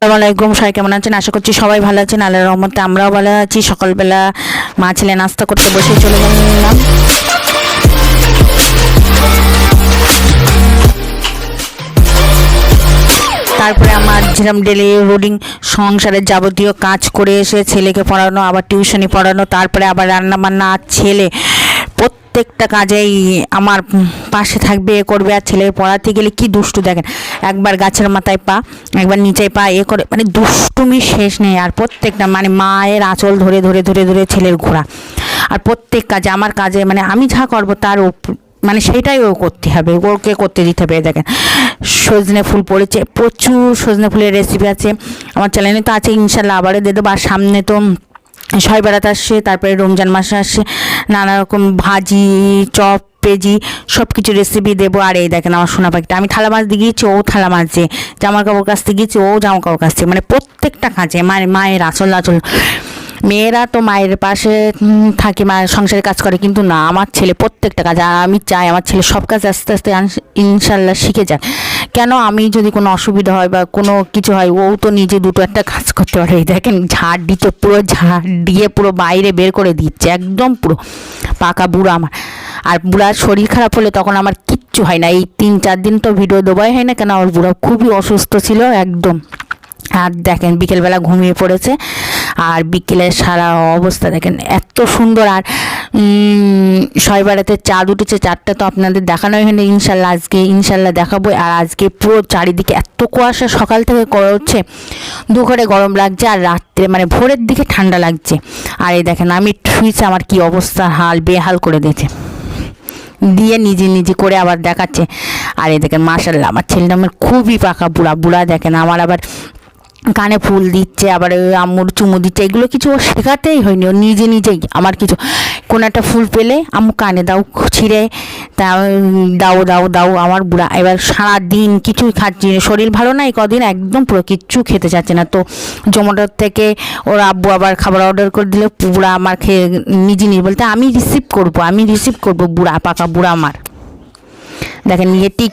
আসসালামাইকুম, সবাই কেমন আছেন? আশা করছি সবাই ভালো আছেন। আল্লাহর রহমতে আমরাও ভালো আছি। সকালবেলা মা ছেলে নাস্তা করতে বসে চলে গেলাম। তারপরে আমার যেরকম ডেলি রুটিন সংসারের যাবতীয় কাজ করে এসে ছেলেকে পড়ানো, আবার টিউশনি পড়ানো, তারপরে আবার রান্না বান্না। আর ছেলে প্রত্যেকটা কাজেই আমার পাশে থাকবে, এ করবে। আর ছেলেকে পড়াতে গেলে কি দুষ্টু দেখেন, একবার গাছের মাথায় পা, একবার নিচে পা, এ করে মানে দুষ্টুমি শেষ নেই। আর প্রত্যেকটা মানে মায়ের আঁচল ধরে ধরে ধরে ধরে ছেলের ঘোরা। আর প্রত্যেক কাজে আমার কাজে মানে আমি যা করবো তার মানে সেটাই ও করতে হবে, ওকে করতে দিতে হবে। দেখেন সজনে ফুল পড়েছে, প্রচুর সজনে ফুলের রেসিপি আছে আমার চ্যানেলে, তো আছে ইনশাল্লাহ আবারও দিয়ে দেবো। আর সামনে তো শবে বরাত আসছে, তারপরে রমজান মাসে আসছে, নানা রকম ভাজি, চপ, পেঁয়াজি সব কিছু রেসিপি দেবো। আর এই দেখেন আমার সোনা পাখিটা, আমি থালা মাছ দিয়ে গিয়েছি, ও থালা মাছছে, জামা কাপড় কাচতে গিয়েছি, ও জামা কাপড় কাচছে। মানে প্রত্যেকটা কাজে মায়ের আঁচল। মেয়েরা তো মায়ের পাশে থাকে, মায়ের সংসারে কাজ করে, কিন্তু না, আমার ছেলে প্রত্যেকটা কাজ। আর আমি চাই আমার ছেলে সব কাজ আস্তে আস্তে ইনশাল্লাহ শিখে যাক। কেন, আমি যদি কোনো অসুবিধা হয় বা কোনো কিছু হয়, ও তো নিজে দুটো একটা কাজ করতে পারে। দেখেন ঝাড় দিতে, পুরো ঝাড় দিয়ে পুরো বাইরে বের করে দিচ্ছে, একদম পুরো পাকা বুড়া আমার। আর বুড়ার শরীর খারাপ হলে তখন আমার কিচ্ছু হয় না। এই 3-4 দিন তো ভিডিও দেওয়াই হয় না, কেন আমার বুড়া খুবই অসুস্থ ছিল একদম। আর দেখেন বিকেলবেলা ঘুমিয়ে পড়েছে, আর বিকেলের সারা অবস্থা দেখেন এত সুন্দর। আর শবে বরাতের চাঁদ উঠেছে, চাঁদটা তো আপনাদের দেখানোই হয়নি, ইনশাল্লাহ দেখাবো। আর আজকে পুরো চারিদিকে এত কুয়াশা, সকাল থেকে হচ্ছে, দুপুরে গরম লাগছে, আর রাত্রে মানে ভোরের দিকে ঠান্ডা লাগছে। আর এই দেখেন আমি শুয়েছি, আমার কি অবস্থা, বেহাল করে দিয়েছে, দিয়ে নিজে করে আবার দেখাচ্ছে। আর এই দেখেন মাশাআল্লাহ আমার ছেলেটা আমার খুবই পাকা বুড়া দেখেন। আমার আবার কানে ফুল দিচ্ছে, আবার ওই আম্মুর চুমু দিচ্ছে, এগুলো কিছু ও শেখাতেই হয়নি, ও নিজেই আমার কিছু কোনো একটা ফুল পেলে আম্মু কানে দাও, ছিঁড়ে দাও আমার বুড়া এবার সারাদিন কিছুই খাচ্ছি, শরীর ভালো না এই কদিন, একদম পুরো কিচ্ছু খেতে চাচ্ছে না। তো জোম্যাটোর থেকে ওর আব্বু আবার খাবার অর্ডার করে দিলে, বুড়া আমার খেয়ে নিজে বলতে আমি রিসিভ করবো বুড়া, পাকা বুড়া আমার। দেখেন নিয়ে টিক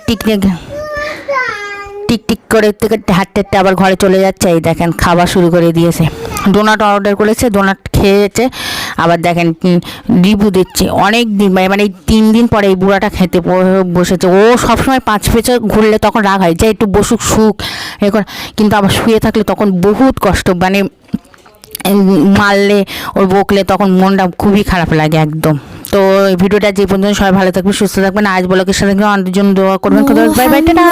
করে হাঁটতে আবার ঘরে চলে যাচ্ছে। এই দেখেন খাবার শুরু করে দিয়েছে, ডোনাট অর্ডার করেছে, ডোনাট খেয়েছে। আবার দেখেন রিভিউ দিচ্ছে অনেক দিন, মানে এই 3 দিন পরে এই বুড়াটা খেতে বসেছে। ও সবসময় 5 পেঁচে ঘুরলে তখন রাগ হয় যে একটু বসুক, সুখ এখন, কিন্তু আবার শুয়ে থাকলে তখন বহুত কষ্ট, মানে মারলে ওর বকলে তখন মনটা খুবই খারাপ লাগে একদম। তো এই ভিডিওটা যে পর্যন্ত, সবাই ভালো থাকবে, সুস্থ থাকবেন। আজ ব্লগের সাথে আমাদের জন্য দোয়া করবেন। Bye bye, tata.